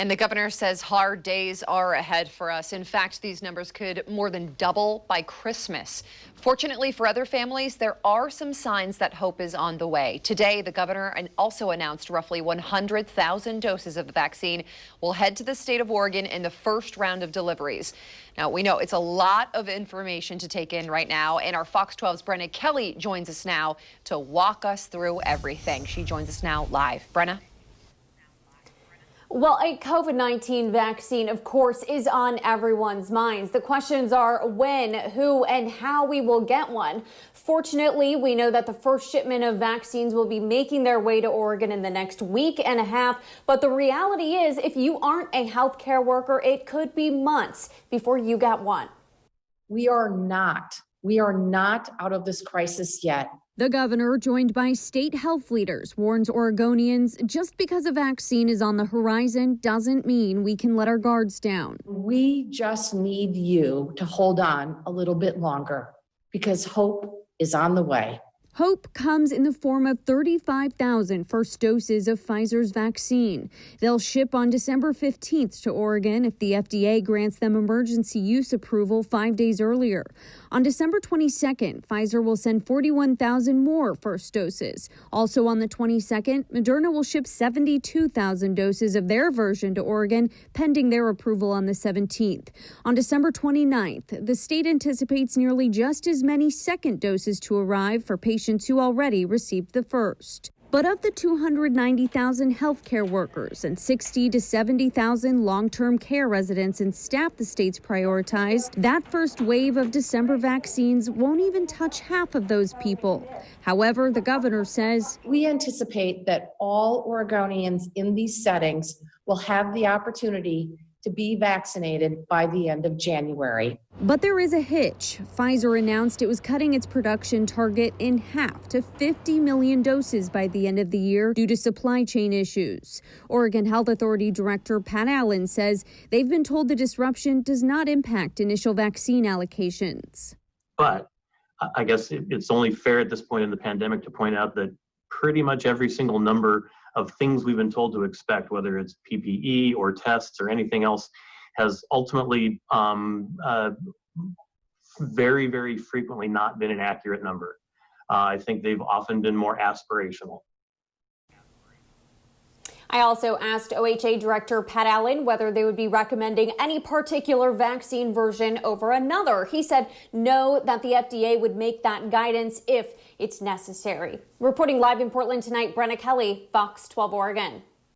And the governor says hard days are ahead for us. In fact, these numbers could more than double by Christmas. Fortunately for other families, there are some signs that hope is on the way. Today, the governor also announced roughly 100,000 doses of the vaccine will head to the state of Oregon in the first round of deliveries. Now, we know it's a lot of information to take in right now, and our Fox 12's BRENNA Kelly joins us now to walk us through everything. She joins us now live. BRENNA? Well, a COVID-19 vaccine, of course, is on everyone's minds. The questions are when, who, and how we will get one. Fortunately, we know that the first shipment of vaccines will be making their way to Oregon in the next week and a half. But the reality is, if you aren't a healthcare worker, it could be months before you get one. We are not out of this crisis yet. The governor, joined by state health leaders, warns Oregonians just because a vaccine is on the horizon doesn't mean we can let our guards down. We just need you to hold on a little bit longer because hope is on the way. Hope comes in the form of 35,000 first doses of Pfizer's vaccine. They'll ship on December 15th to Oregon if the FDA grants them emergency use approval 5 days earlier. On December 22nd, Pfizer will send 41,000 more first doses. Also on the 22nd, Moderna will ship 72,000 doses of their version to Oregon, pending their approval on the 17th. On December 29th, the state anticipates nearly just as many second doses to arrive for patients who already received the first. But of the 290,000 healthcare workers and 60 to 70,000 long-term care residents and staff the state's prioritized, that first wave of December vaccines won't even touch half of those people. However, the governor says we anticipate that all Oregonians in these settings will have the opportunity to be vaccinated by the end of January. But there is a hitch. Pfizer announced it was cutting its production target in half to 50 million doses by the end of the year due to supply chain issues. Oregon Health Authority Director Pat Allen says they've been told the disruption does not impact initial vaccine allocations. But I guess it's only fair at this point in the pandemic to point out that pretty much every single number of things we've been told to expect, whether it's PPE or tests or anything else, has ultimately very, very frequently not been an accurate number. I think they've often been more aspirational. I also asked OHA Director Pat Allen whether they would be recommending any particular vaccine version over another. He said no, that the FDA would make that guidance if it's necessary. Reporting live in Portland tonight, BRENNA Kelly, Fox 12 Oregon.